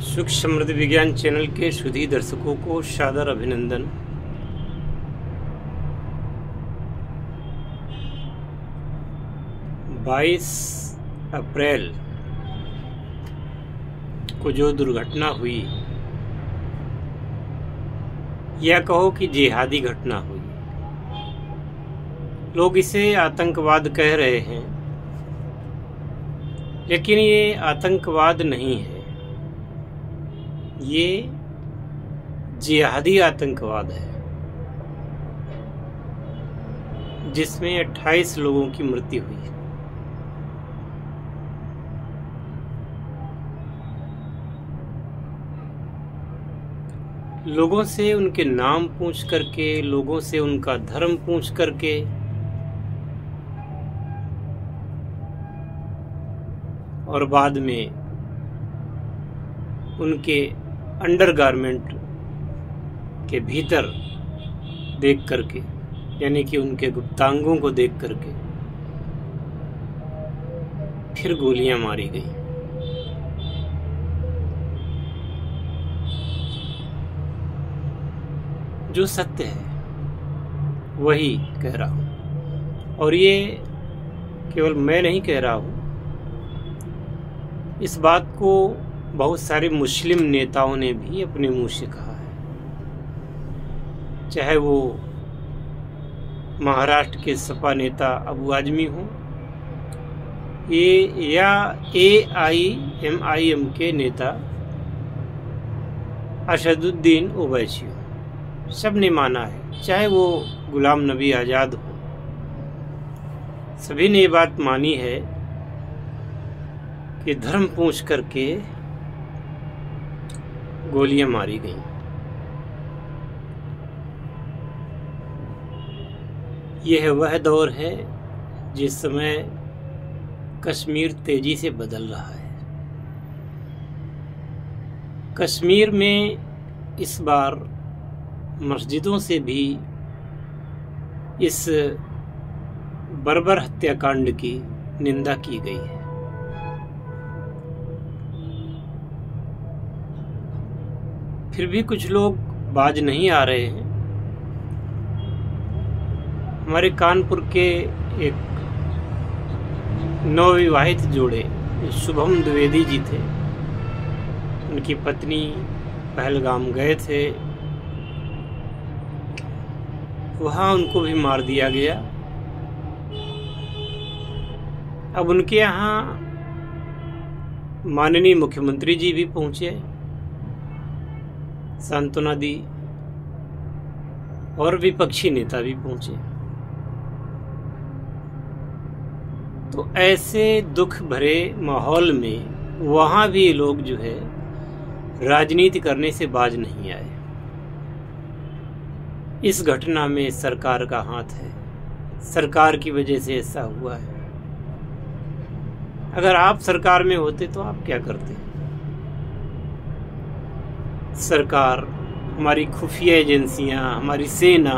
सुख समृद्धि विज्ञान चैनल के सुधी दर्शकों को सादर अभिनंदन। बाईस अप्रैल को जो दुर्घटना हुई, या कहो कि जिहादी घटना हुई, लोग इसे आतंकवाद कह रहे हैं, लेकिन ये आतंकवाद नहीं है, ये जिहादी आतंकवाद है, जिसमें 28 लोगों की मृत्यु हुई। लोगों से उनके नाम पूछ करके, लोगों से उनका धर्म पूछ करके और बाद में उनके अंडरगारमेंट के भीतर देख करके, यानी कि उनके गुप्तांगों को देख करके फिर गोलियां मारी गई। जो सत्य है वही कह रहा हूं, और ये केवल मैं नहीं कह रहा हूं, इस बात को बहुत सारे मुस्लिम नेताओं ने भी अपने मुंह से कहा है, चाहे वो महाराष्ट्र के सपा नेता अबू आजमी हो, ये या AIMIM के नेता असदुद्दीन ओवैसी हो, सब ने माना है। चाहे वो गुलाम नबी आज़ाद हो, सभी ने ये बात मानी है कि धर्म पूछ करके गोलियां मारी गईं। यह वह दौर है जिस समय कश्मीर तेजी से बदल रहा है। कश्मीर में इस बार मस्जिदों से भी इस बर्बर हत्याकांड की निंदा की गई है। फिर भी कुछ लोग बाज नहीं आ रहे हैं। हमारे कानपुर के एक नवविवाहित जोड़े शुभम द्विवेदी जी थे, उनकी पत्नी पहलगाम गए थे, वहां उनको भी मार दिया गया। अब उनके यहाँ माननीय मुख्यमंत्री जी भी पहुंचे, सांत्वना दी, और विपक्षी नेता भी पहुंचे। तो ऐसे दुख भरे माहौल में वहां भी लोग जो है राजनीति करने से बाज नहीं आए। इस घटना में सरकार का हाथ है, सरकार की वजह से ऐसा हुआ है। अगर आप सरकार में होते तो आप क्या करते? सरकार, हमारी खुफिया एजेंसियां, हमारी सेना,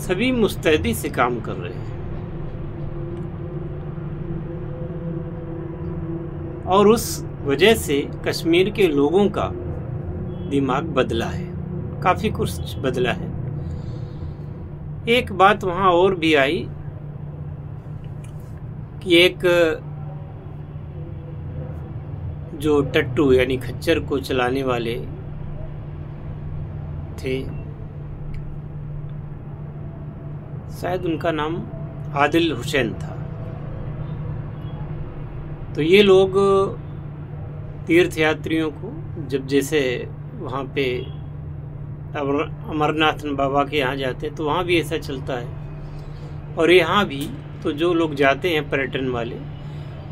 सभी मुस्तैदी से काम कर रहे हैं, और उस वजह से कश्मीर के लोगों का दिमाग बदला है, काफी कुछ बदला है। एक बात वहां और भी आई कि एक जो टट्टू यानी खच्चर को चलाने वाले थे, शायद उनका नाम आदिल हुसैन था। तो ये लोग तीर्थयात्रियों को, जब जैसे वहाँ पे अमरनाथ बाबा के यहाँ जाते तो वहाँ भी ऐसा चलता है, और यहाँ भी तो जो लोग जाते हैं पर्यटन वाले,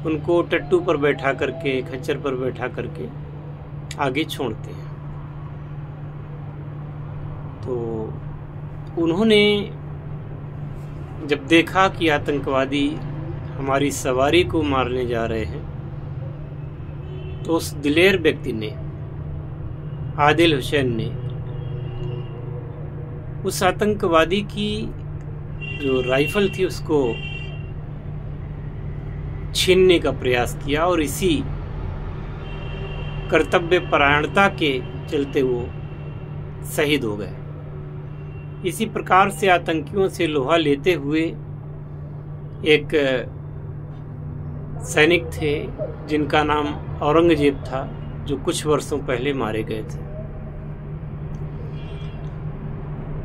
उनको टट्टू पर बैठा करके, खच्चर पर बैठा करके आगे छोड़ते हैं। तो उन्होंने जब देखा कि आतंकवादी हमारी सवारी को मारने जा रहे हैं, तो उस दिलेर व्यक्ति ने, आदिल हुसैन ने, उस आतंकवादी की जो राइफल थी उसको छीनने का प्रयास किया, और इसी कर्तव्य परायणता के चलते वो शहीद हो गए। इसी प्रकार से आतंकियों से लोहा लेते हुए एक सैनिक थे जिनका नाम औरंगजेब था, जो कुछ वर्षों पहले मारे गए थे।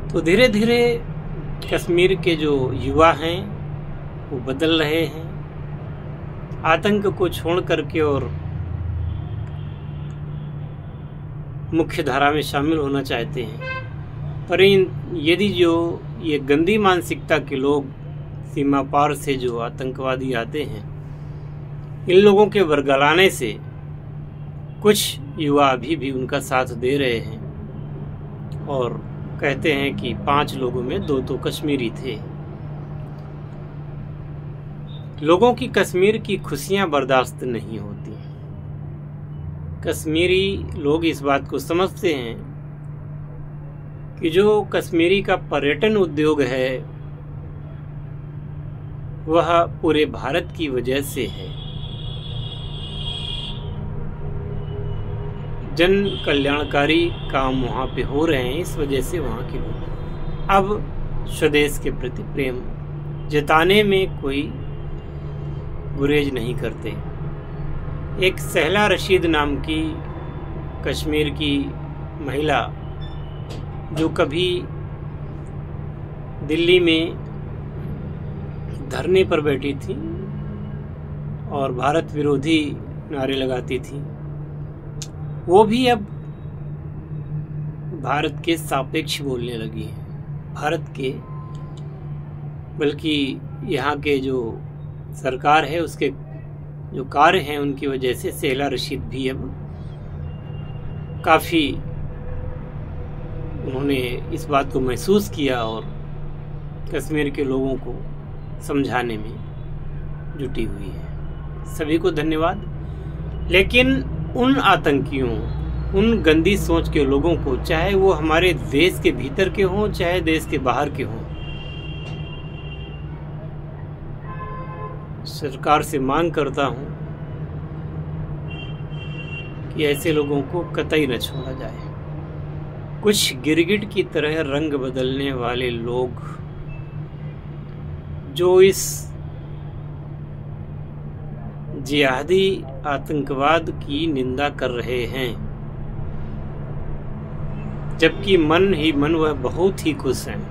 तो धीरे धीरे कश्मीर के जो युवा हैं वो बदल रहे हैं, आतंक को छोड़ करके और मुख्य धारा में शामिल होना चाहते हैं। पर यदि जो ये गंदी मानसिकता के लोग सीमा पार से जो आतंकवादी आते हैं, इन लोगों के वर्गलाने से कुछ युवा अभी भी उनका साथ दे रहे हैं और कहते हैं कि 5 लोगों में 2 तो कश्मीरी थे। लोगों की कश्मीर की खुशियां बर्दाश्त नहीं होती। कश्मीरी लोग इस बात को समझते हैं कि जो कश्मीरी का पर्यटन उद्योग है वह पूरे भारत की वजह से है। जन कल्याणकारी काम वहाँ पे हो रहे हैं, इस वजह से वहाँ के लोग अब स्वदेश के प्रति प्रेम जताने में कोई गुरेज नहीं करते। एक सहला रशीद नाम की कश्मीर की महिला जो कभी दिल्ली में धरने पर बैठी थी और भारत विरोधी नारे लगाती थी, वो भी अब भारत के सापेक्ष बोलने लगी है। भारत के बल्कि यहाँ के जो सरकार है उसके जो कार्य हैं उनकी वजह से सहला रशीद भी अब काफ़ी उन्होंने इस बात को महसूस किया और कश्मीर के लोगों को समझाने में जुटी हुई है। सभी को धन्यवाद। लेकिन उन आतंकियों, उन गंदी सोच के लोगों को, चाहे वो हमारे देश के भीतर के हों चाहे देश के बाहर के हों, सरकार से मांग करता हूं कि ऐसे लोगों को कतई न छोड़ा जाए। कुछ गिरगिट की तरह रंग बदलने वाले लोग जो इस जिहादी आतंकवाद की निंदा कर रहे हैं, जबकि मन ही मन वह बहुत ही खुश हैं,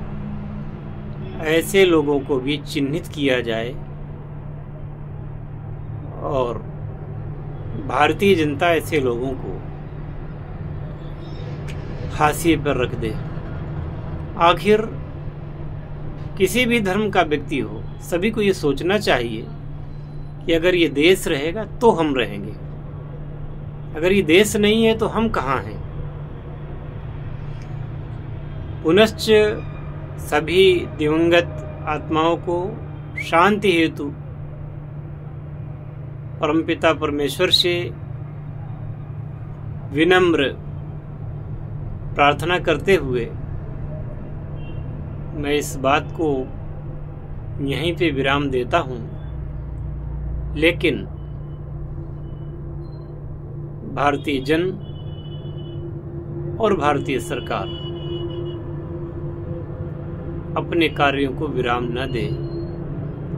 ऐसे लोगों को भी चिन्हित किया जाए और भारतीय जनता ऐसे लोगों को फांसी पर रख दे। आखिर किसी भी धर्म का व्यक्ति हो, सभी को ये सोचना चाहिए कि अगर ये देश रहेगा तो हम रहेंगे, अगर ये देश नहीं है तो हम कहाँ हैं। पुनश्च सभी दिवंगत आत्माओं को शांति हेतु परमपिता परमेश्वर से विनम्र प्रार्थना करते हुए मैं इस बात को यहीं पे विराम देता हूं। लेकिन भारतीय जन और भारतीय सरकार अपने कार्यों को विराम न दे।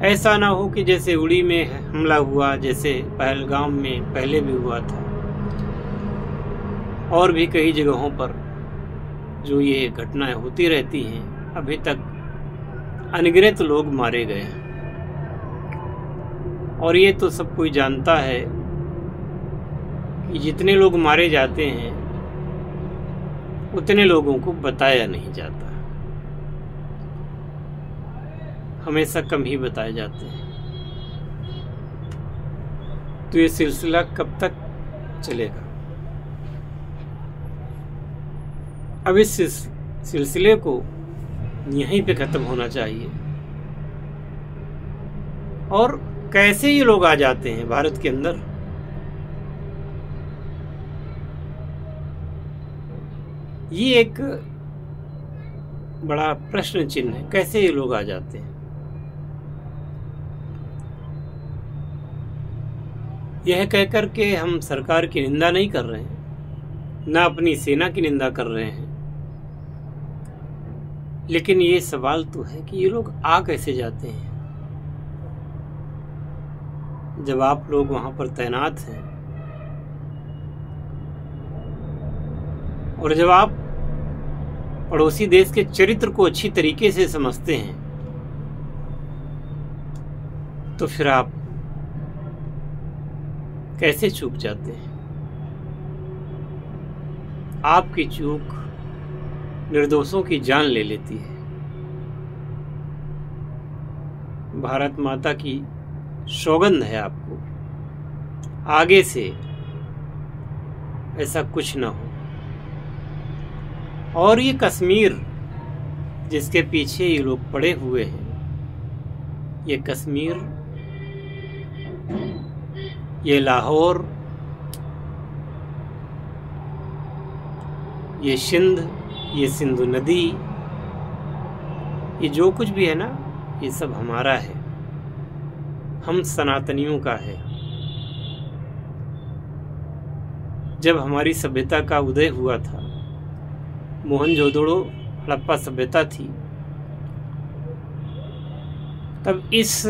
ऐसा ना हो कि जैसे उड़ी में हमला हुआ, जैसे पहलगाम में पहले भी हुआ था, और भी कई जगहों पर जो ये घटनाएं होती रहती हैं, अभी तक अनगिनत लोग मारे गए हैं। और ये तो सब कोई जानता है कि जितने लोग मारे जाते हैं उतने लोगों को बताया नहीं जाता, हमेशा कम ही बताए जाते हैं। तो ये सिलसिला कब तक चलेगा? अब इस सिलसिले को यहीं पे खत्म होना चाहिए। और कैसे ये लोग आ जाते हैं भारत के अंदर, ये एक बड़ा प्रश्न चिन्ह है। कैसे ये लोग आ जाते हैं? यह कहकर के हम सरकार की निंदा नहीं कर रहे हैं, ना अपनी सेना की निंदा कर रहे हैं, लेकिन ये सवाल तो है कि ये लोग आ कैसे जाते हैं जब आप लोग वहां पर तैनात हैं, और जब आप पड़ोसी देश के चरित्र को अच्छी तरीके से समझते हैं, तो फिर आप कैसे चूक जाते हैं? आपकी चूक निर्दोषों की जान ले लेती है। भारत माता की सौगंध है आपको, आगे से ऐसा कुछ ना हो। और ये कश्मीर जिसके पीछे ये लोग पड़े हुए हैं, ये कश्मीर, ये लाहौर, ये सिंध, ये सिंधु नदी, ये जो कुछ भी है ना, ये सब हमारा है, हम सनातनियों का है। जब हमारी सभ्यता का उदय हुआ था, मोहनजोदड़ो हड़प्पा सभ्यता थी, तब इस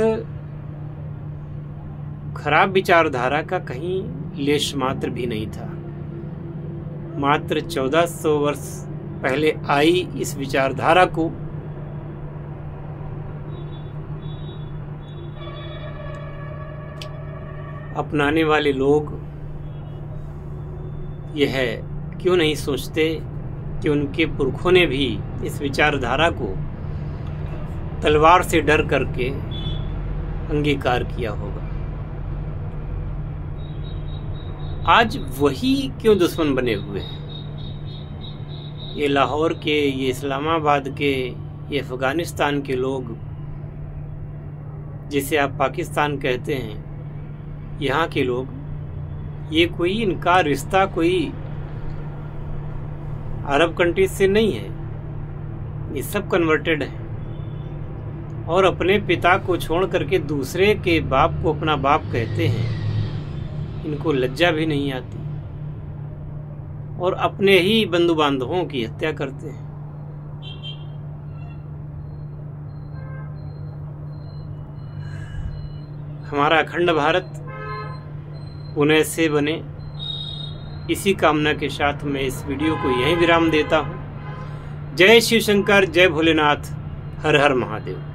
खराब विचारधारा का कहीं लेश मात्र भी नहीं था। मात्र 1400 वर्ष पहले आई इस विचारधारा को अपनाने वाले लोग यह क्यों नहीं सोचते कि उनके पुरखों ने भी इस विचारधारा को तलवार से डर करके अंगीकार किया होगा। आज वही क्यों दुश्मन बने हुए हैं? ये लाहौर के, ये इस्लामाबाद के, ये अफगानिस्तान के लोग, जिसे आप पाकिस्तान कहते हैं, यहाँ के लोग, ये कोई इनका रिश्ता कोई अरब कंट्रीज से नहीं है। ये सब कन्वर्टेड है और अपने पिता को छोड़ करके दूसरे के बाप को अपना बाप कहते हैं। इनको लज्जा भी नहीं आती और अपने ही बंधु बांधवों की हत्या करते हैं। हमारा अखंड भारत पुनः से बने, इसी कामना के साथ मैं इस वीडियो को यहीं विराम देता हूँ। जय शिव शंकर, जय भोलेनाथ, हर हर महादेव।